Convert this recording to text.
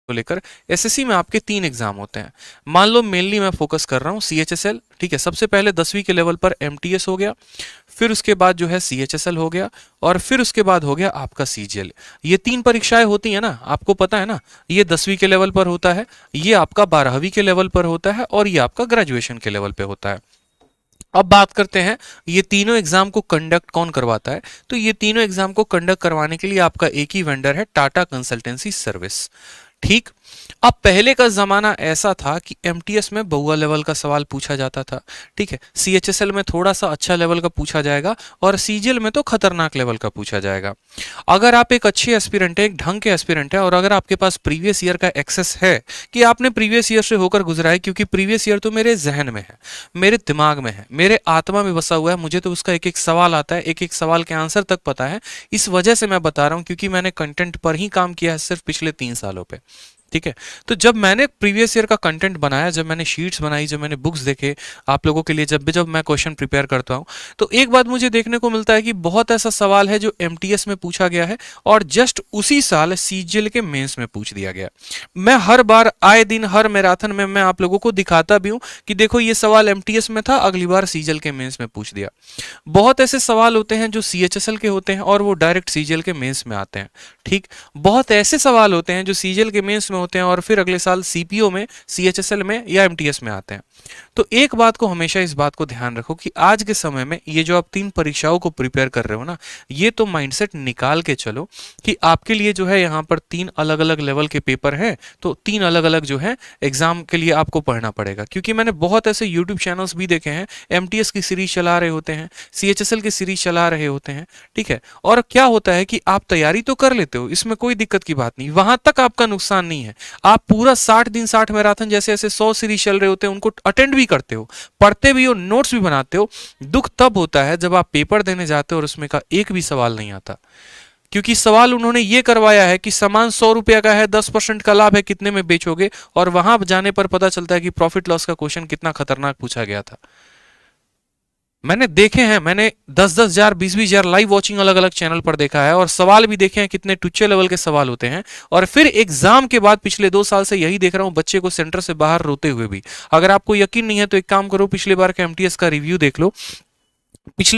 को लेकर एसएससी में आपके 3 एग्जाम होते हैं। मान लो मेनली मैं फोकस कर रहा हूँ सीएचएसएल, ठीक है। सबसे पहले 10वीं के लेवल पर एमटीएस हो गया, फिर उसके बाद जो है सीएचएसएल हो गया, और फिर उसके बाद हो गया आपका सीजीएल। ये 3 परीक्षाएं होती है ना, आपको पता है ना। ये 10वीं के लेवल पर होता है, ये आपका 12वीं के लेवल पर होता है, और ये आपका ग्रेजुएशन के लेवल पे होता है। अब बात करते हैं ये तीनों एग्जाम को कंडक्ट कौन करवाता है। तो ये तीनों एग्जाम को कंडक्ट करवाने के लिए आपका एक ही वेंडर है, टाटा कंसल्टेंसी सर्विस, ठीक। अब पहले का जमाना ऐसा था कि एमटीएस में बहुआ लेवल का सवाल पूछा जाता था, ठीक है। सीएचएसएल में थोड़ा सा अच्छा लेवल का पूछा जाएगा, और सीजीएल में तो खतरनाक लेवल का पूछा जाएगा। अगर आप एक अच्छे एस्पिरेंट है, एक ढंग के एस्पिरेंट है, और अगर आपके पास प्रीवियस ईयर का एक्सेस है कि आपने प्रीवियस ईयर से होकर गुजरा है, क्योंकि प्रीवियस ईयर तो मेरे जहन में है, मेरे दिमाग में है, मेरे आत्मा में बसा हुआ है, मुझे तो उसका एक एक सवाल आता है, एक एक सवाल के आंसर तक पता है। इस वजह से मैं बता रहा हूं, क्योंकि मैंने कंटेंट पर ही काम किया है सिर्फ पिछले 3 सालों पे, ठीक है। तो जब मैंने प्रीवियस ईयर का कंटेंट बनाया, जब मैंने शीट्स बनाई, जब मैंने बुक्स देखे आप लोगों के लिए, जब मैं क्वेश्चन प्रिपेयर करता हूं, तो एक बात मुझे देखने को मिलता है कि बहुत ऐसा सवाल है जो एमटीएस में पूछा गया है, और जस्ट उसी साल सीजीएल के मेंस में पूछ दिया गया। मैं हर बार आए दिन हर मैराथन में मैं आप लोगों को दिखाता भी हूं कि देखो ये सवाल एमटीएस में था, अगली बार सीजीएल के मेंस में पूछ दिया। बहुत ऐसे सवाल होते हैं जो सीएचएसएल के होते हैं और वो डायरेक्ट सीजीएल के मेंस में आते हैं, ठीक। बहुत ऐसे सवाल होते हैं जो सीजीएल के मेंस में होते हैं और फिर अगले साल सीपीओ में, सीएचएसएल में या एमटीएस में आते हैं। तो एक बात को हमेशा इस बात को ध्यान रखो कि आज के समय में ये जो आप 3 परीक्षाओं को प्रिपेयर कर रहे हो ना, ये तो माइंडसेट निकाल के चलो कि आपके लिए जो है यहाँ पर 3 अलग अलग लेवल के पेपर है, तो 3 अलग अलग जो है एग्जाम के लिए आपको पढ़ना पड़ेगा। क्योंकि मैंने बहुत ऐसे यूट्यूब चैनल्स भी देखे हैं, एमटीएस की सीरीज चला रहे होते हैं, सीएचएसएल की सीरीज चला रहे होते हैं, ठीक है। और क्या होता है कि आप तैयारी तो कर लेते हो, इसमें कोई दिक्कत की बात नहीं, वहां तक आपका नुकसान नहीं है। आप पूरा 60 दिन 60 मैराथन जैसे ऐसे 100 सीरीज चल रहे होते हैं, उनको अटेंड भी करते हो, पढ़ते भी हो, नोट्स भी बनाते हो। दुख तब होता है जब आप पेपर देने जाते हो और उसमें का एक भी सवाल नहीं आता, क्योंकि सवाल उन्होंने ये करवाया है कि सामान 100 रुपया का है, 10% का लाभ है, कितने में बेचोगे, और वहां जाने पर पता चलता है कि प्रॉफिट लॉस का क्वेश्चन कितना खतरनाक पूछा गया था। मैंने देखे हैं, मैंने 10-10 हजार 20-20 हजार लाइव वॉचिंग अलग अलग चैनल पर देखा है, और सवाल भी देखे हैं कितने टुच्चे लेवल के सवाल होते हैं। और फिर एग्जाम के बाद पिछले 2 साल से यही देख रहा हूं, बच्चे को सेंटर से बाहर रोते हुए भी। अगर आपको यकीन नहीं है तो एक काम करो, पिछले बार का एमटीएस का रिव्यू देख लो। पिछले